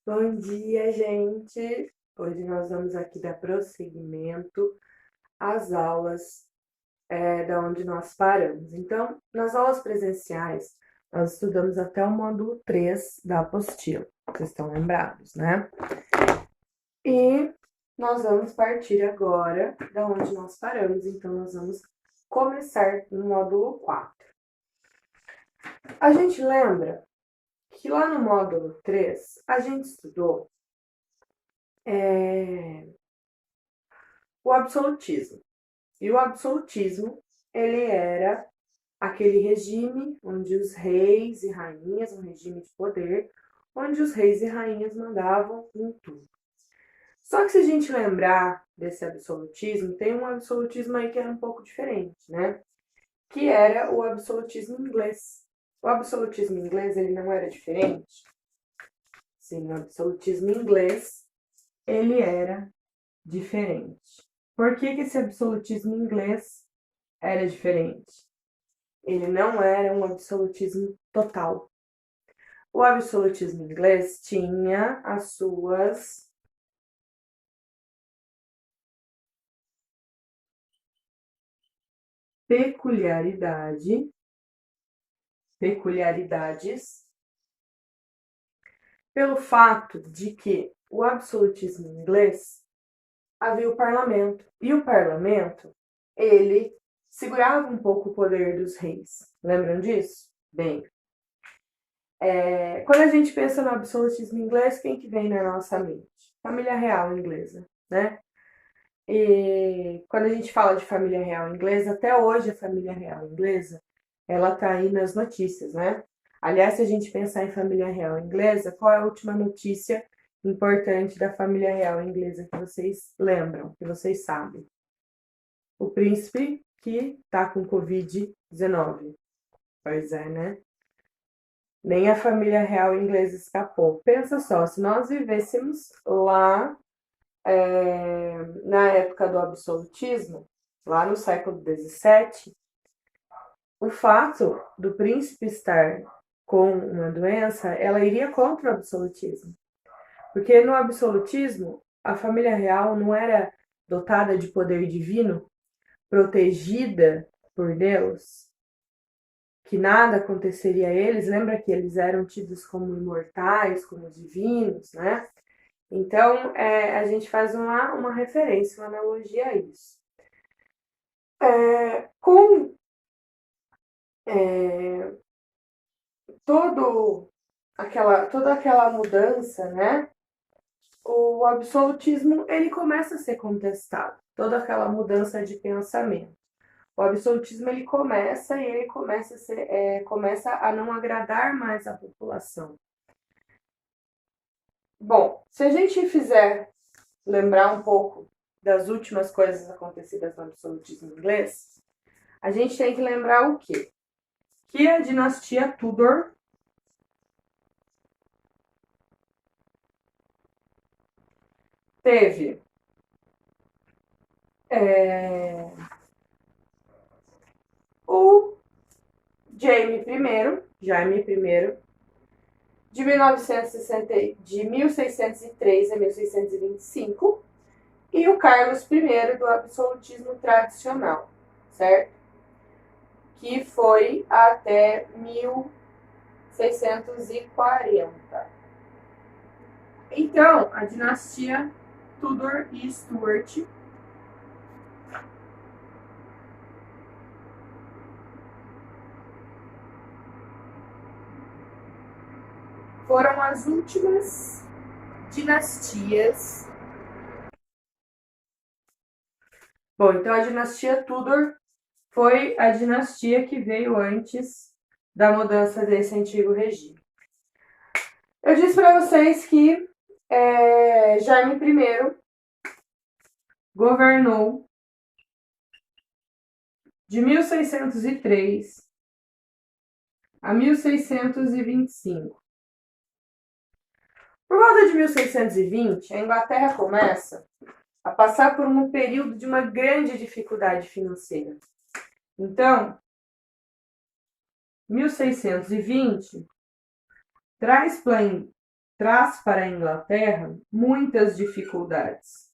Bom dia, gente! Hoje nós vamos aqui dar prosseguimento às aulas da onde nós paramos. Então, nas aulas presenciais, nós estudamos até o módulo 3 da apostila. Vocês estão lembrados, né? E nós vamos partir agora da onde nós paramos. Então, nós vamos começar no módulo 4. A gente lembra que lá no módulo 3, a gente estudou o absolutismo. E o absolutismo, ele era aquele regime onde os reis e rainhas, um regime de poder, onde os reis e rainhas mandavam em tudo. Só que se a gente lembrar desse absolutismo, tem um absolutismo aí que era um pouco diferente, né? Que era o absolutismo inglês. O absolutismo inglês, ele não era diferente? Sim, o absolutismo inglês, ele era diferente. Por que esse absolutismo inglês era diferente? Ele não era um absolutismo total. O absolutismo inglês tinha as suas peculiaridades, pelo fato de que o absolutismo inglês havia o parlamento. E o parlamento, ele segurava um pouco o poder dos reis. Lembram disso? Bem, quando a gente pensa no absolutismo inglês, quem que vem na nossa mente? Família real inglesa, né? E quando a gente fala de família real inglesa, até hoje a família real inglesa, ela tá aí nas notícias, né? Aliás, se a gente pensar em família real inglesa, qual é a última notícia importante da família real inglesa que vocês lembram, que vocês sabem? O príncipe que tá com Covid-19. Pois é, né? Nem a família real inglesa escapou. Pensa só, se nós vivêssemos lá na época do absolutismo, lá no século XVII, o fato do príncipe estar com uma doença, ela iria contra o absolutismo. Porque no absolutismo, a família real não era dotada de poder divino, protegida por Deus, que nada aconteceria a eles. Lembra que eles eram tidos como imortais, como divinos, né? Então, a gente faz uma referência, uma analogia a isso. Com toda aquela mudança, né? O absolutismo ele começa a ser contestado, toda aquela mudança de pensamento. O absolutismo ele começa a não agradar mais a população. Bom, se a gente fizer lembrar um pouco das últimas coisas acontecidas no absolutismo inglês, a gente tem que lembrar o quê? Que a dinastia Tudor teve o Jaime I, de 1603 a 1625, e o Carlos I do absolutismo tradicional, certo? Que foi até 1640. Então, a dinastia Tudor e Stuart foram as últimas dinastias. Bom, então a dinastia Tudor foi a dinastia que veio antes da mudança desse antigo regime. Eu disse para vocês que Jaime I governou de 1603 a 1625. Por volta de 1620, a Inglaterra começa a passar por um período de uma grande dificuldade financeira. Então, 1620 traz traz para a Inglaterra muitas dificuldades.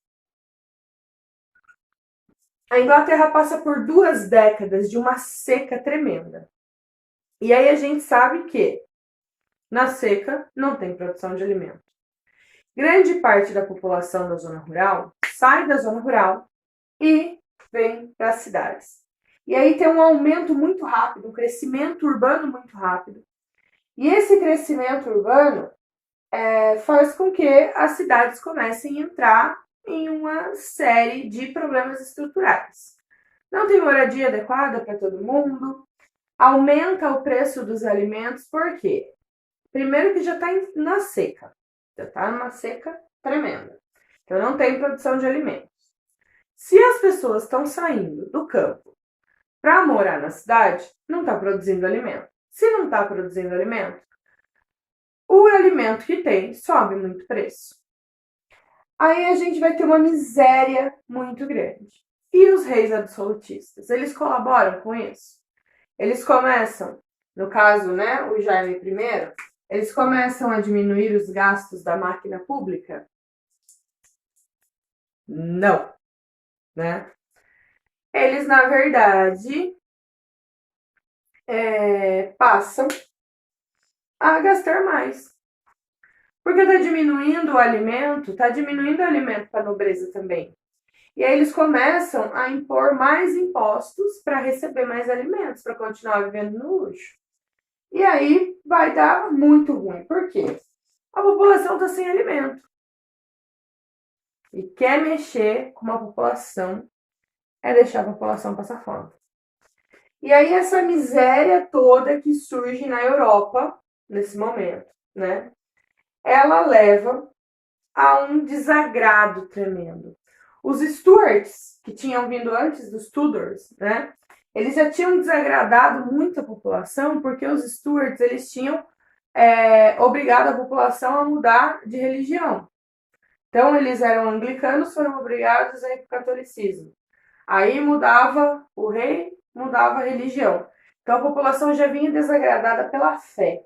A Inglaterra passa por 2 décadas de uma seca tremenda. E aí a gente sabe que na seca não tem produção de alimento. Grande parte da população da zona rural sai da zona rural e vem para as cidades. E aí tem um aumento muito rápido, um crescimento urbano muito rápido. E esse crescimento urbano faz com que as cidades comecem a entrar em uma série de problemas estruturais. Não tem moradia adequada para todo mundo, aumenta o preço dos alimentos, por quê? Primeiro que já está na seca, já está numa seca tremenda. Então não tem produção de alimentos. Se as pessoas estão saindo do campo para morar na cidade, não está produzindo alimento. Se não está produzindo alimento, o alimento que tem sobe muito preço. Aí a gente vai ter uma miséria muito grande. E os reis absolutistas, eles colaboram com isso? Eles começam, no caso, né, o Jaime I, eles começam a diminuir os gastos da máquina pública? Não, né? Eles, na verdade, passam a gastar mais. Porque está diminuindo o alimento para a nobreza também. E aí eles começam a impor mais impostos para receber mais alimentos, para continuar vivendo no luxo. E aí vai dar muito ruim. Por quê? A população está sem alimento. E quer mexer com uma população é deixar a população passar fome. E aí essa miséria toda que surge na Europa nesse momento, né? Ela leva a um desagrado tremendo. Os Stuarts, que tinham vindo antes dos Tudors, né? Eles já tinham desagradado muito a população, porque os Stuarts, eles tinham obrigado a população a mudar de religião. Então, eles eram anglicanos, foram obrigados a ir para o catolicismo. Aí mudava o rei, mudava a religião. Então, a população já vinha desagradada pela fé.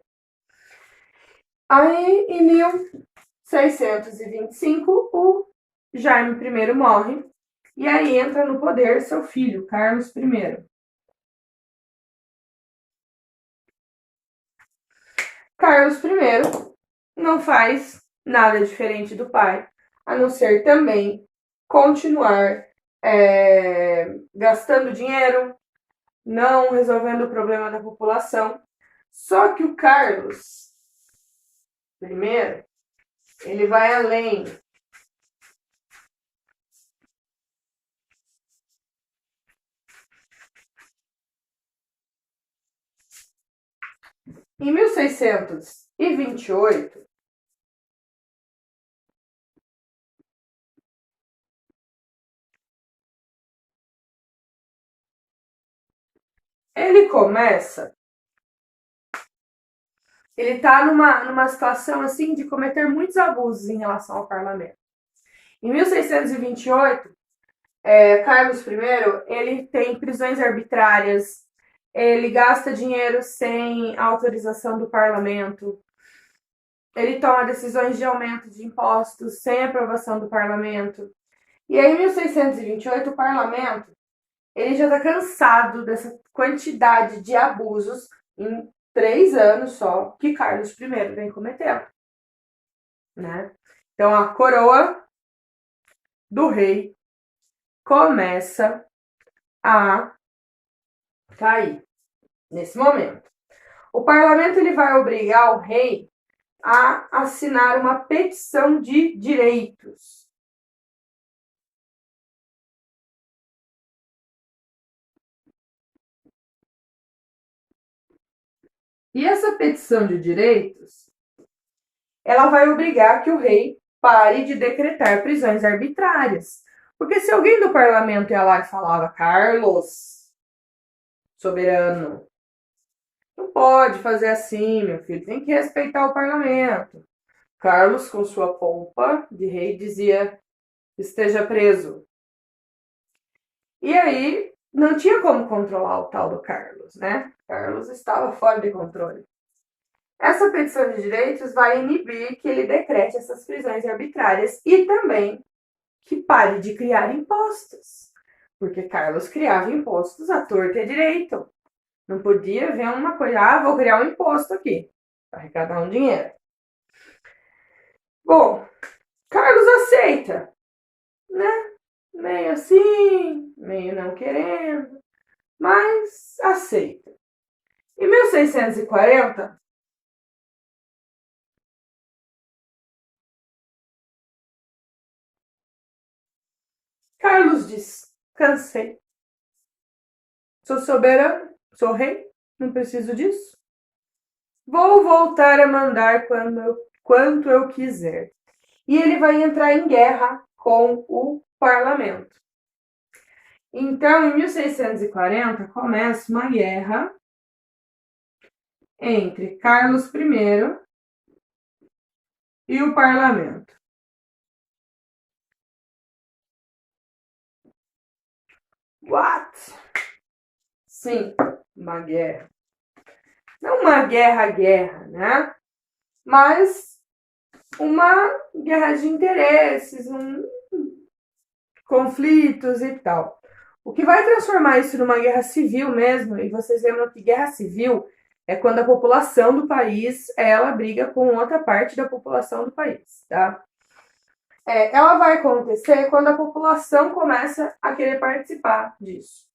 Aí, em 1625, o Jaime I morre, e aí entra no poder seu filho, Carlos I. Carlos I não faz nada diferente do pai, a não ser também continuar gastando dinheiro, não resolvendo o problema da população. Só que o Carlos I, ele vai além. Em 1628, ele está numa situação assim de cometer muitos abusos em relação ao parlamento. Em 1628, Carlos I, ele tem prisões arbitrárias, ele gasta dinheiro sem autorização do parlamento, ele toma decisões de aumento de impostos sem aprovação do parlamento. E aí, em 1628, o parlamento ele já está cansado dessa quantidade de abusos em 3 anos só que Carlos I vem cometendo, né? Então, a coroa do rei começa a cair nesse momento. O parlamento ele vai obrigar o rei a assinar uma petição de direitos. E essa petição de direitos, ela vai obrigar que o rei pare de decretar prisões arbitrárias. Porque se alguém do parlamento ia lá e falava, Carlos, soberano, não pode fazer assim, meu filho, tem que respeitar o parlamento. Carlos, com sua pompa de rei, dizia, esteja preso. E aí, não tinha como controlar o tal do Carlos, né? Carlos estava fora de controle. Essa petição de direitos vai inibir que ele decrete essas prisões arbitrárias e também que pare de criar impostos, porque Carlos criava impostos à torta e à direito. Não podia ver uma coisa, vou criar um imposto aqui, para arrecadar um dinheiro. Bom, Carlos aceita, né? Meio assim, meio não querendo, mas aceita. Em 1640, Carlos diz: cansei. Sou soberano, sou rei, não preciso disso. Vou voltar a mandar quanto eu quiser. E ele vai entrar em guerra com o parlamento. Então, em 1640, começa uma guerra entre Carlos I e o parlamento. What? Sim, uma guerra. Não uma guerra, né? Mas uma guerra de interesses, conflitos e tal. O que vai transformar isso numa guerra civil mesmo, e vocês lembram que guerra civil é quando a população do país, ela briga com outra parte da população do país, tá? Ela vai acontecer quando a população começa a querer participar disso.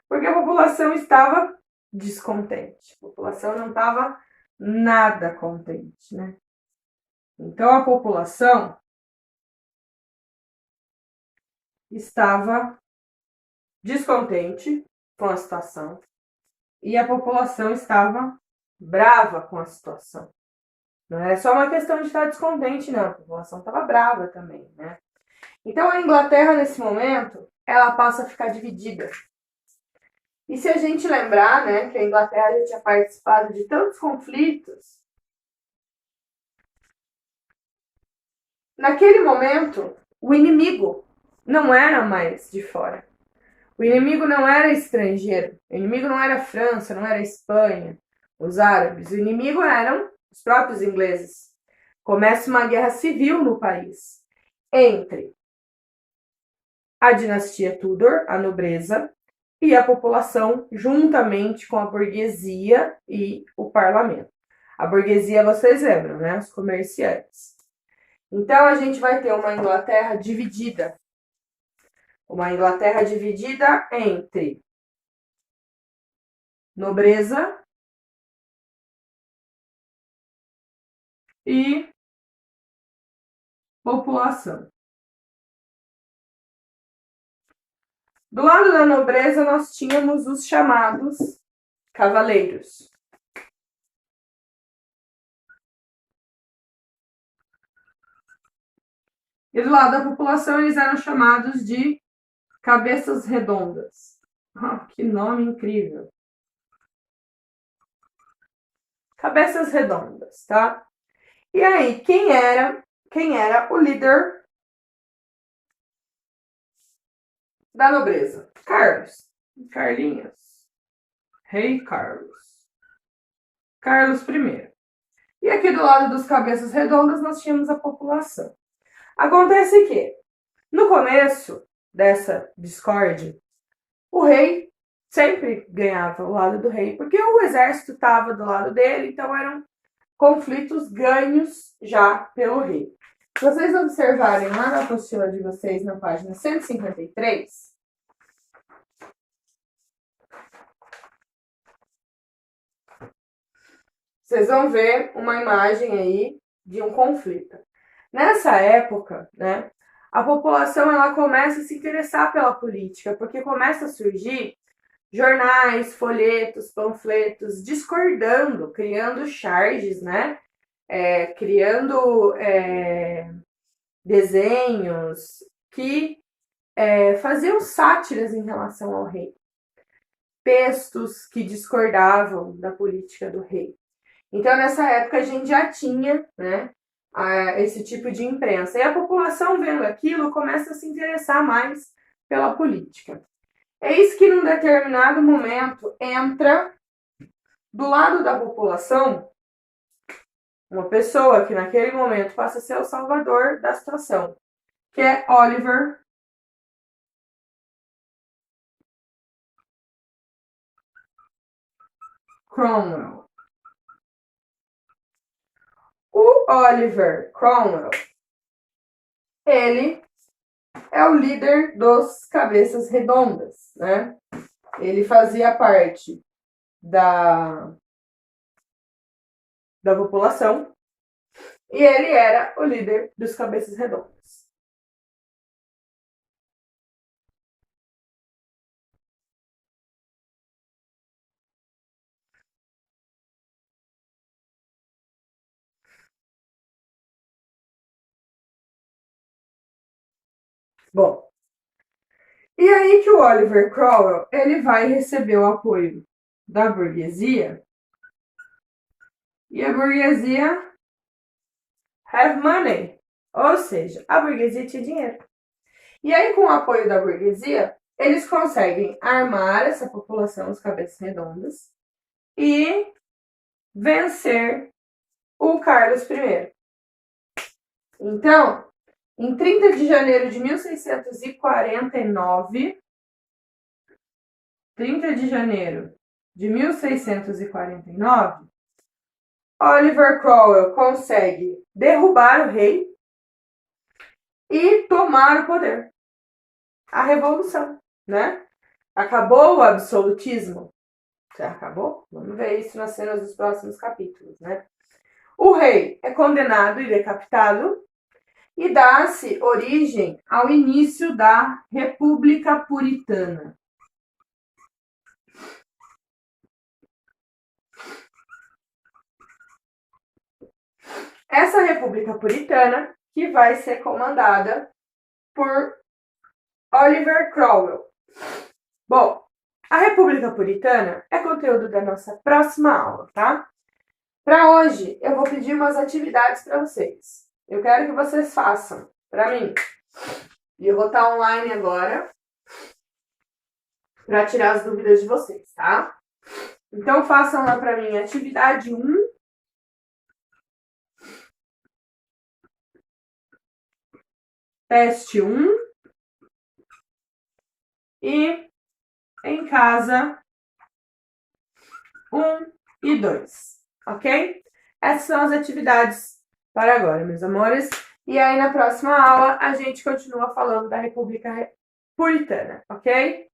Porque a população estava descontente. A população não estava nada contente, né? Então a população estava descontente com a situação e a população estava brava com a situação. Não era só uma questão de estar descontente, não. A população estava brava também, né? Então a Inglaterra, nesse momento, ela passa a ficar dividida. E se a gente lembrar, né, que a Inglaterra já tinha participado de tantos conflitos, naquele momento, o inimigo não era mais de fora. O inimigo não era estrangeiro. O inimigo não era a França, não era a Espanha, os árabes. O inimigo eram os próprios ingleses. Começa uma guerra civil no país entre a dinastia Tudor, a nobreza, e a população, juntamente com a burguesia e o parlamento. A burguesia, vocês lembram, né? Os comerciantes. Então, a gente vai ter uma Inglaterra dividida. Uma Inglaterra dividida entre nobreza e população. Do lado da nobreza, nós tínhamos os chamados cavaleiros. E do lado da população, eles eram chamados de cabeças redondas. Que nome incrível. Cabeças redondas, tá? E aí, quem era o líder da nobreza? Carlos. Carlinhos. Rei Carlos. Carlos I. E aqui do lado dos cabeças redondas, nós tínhamos a população. Acontece que, no começo dessa discórdia, o rei sempre ganhava o lado do rei, porque o exército estava do lado dele, então eram conflitos ganhos já pelo rei. Se vocês observarem lá na apostila de vocês, na página 153, vocês vão ver uma imagem aí de um conflito. Nessa época, né, a população ela começa a se interessar pela política, porque começa a surgir jornais, folhetos, panfletos, discordando, criando charges, né? Criando desenhos que faziam sátiras em relação ao rei. Textos que discordavam da política do rei. Então, nessa época, a gente já tinha, né, esse tipo de imprensa. E a população, vendo aquilo, começa a se interessar mais pela política. Eis que, num determinado momento, entra do lado da população uma pessoa que naquele momento passa a ser o salvador da situação, que é Oliver Cromwell. O Oliver Cromwell, ele é o líder dos cabeças redondas, né? Ele fazia parte da população e ele era o líder dos cabeças redondas. Bom, e aí que o Oliver Cromwell, ele vai receber o apoio da burguesia, e a burguesia have money, ou seja, a burguesia tinha dinheiro. E aí, com o apoio da burguesia, eles conseguem armar essa população, os cabeças redondas, e vencer o Carlos I. Então, em 30 de janeiro de 1649, Oliver Cromwell consegue derrubar o rei e tomar o poder. A revolução, né? Acabou o absolutismo. Já acabou? Vamos ver isso nas cenas dos próximos capítulos, né? O rei é condenado e decapitado e dá-se origem ao início da República Puritana. Essa República Puritana que vai ser comandada por Oliver Cromwell. Bom, a República Puritana é conteúdo da nossa próxima aula, tá? Para hoje, eu vou pedir umas atividades para vocês. Eu quero que vocês façam para mim. E eu vou estar online agora para tirar as dúvidas de vocês, tá? Então, façam lá para mim atividade 1. Teste 1. E em casa 1 e 2, ok? Essas são as atividades para agora, meus amores. E aí, na próxima aula, a gente continua falando da República Puritana, ok?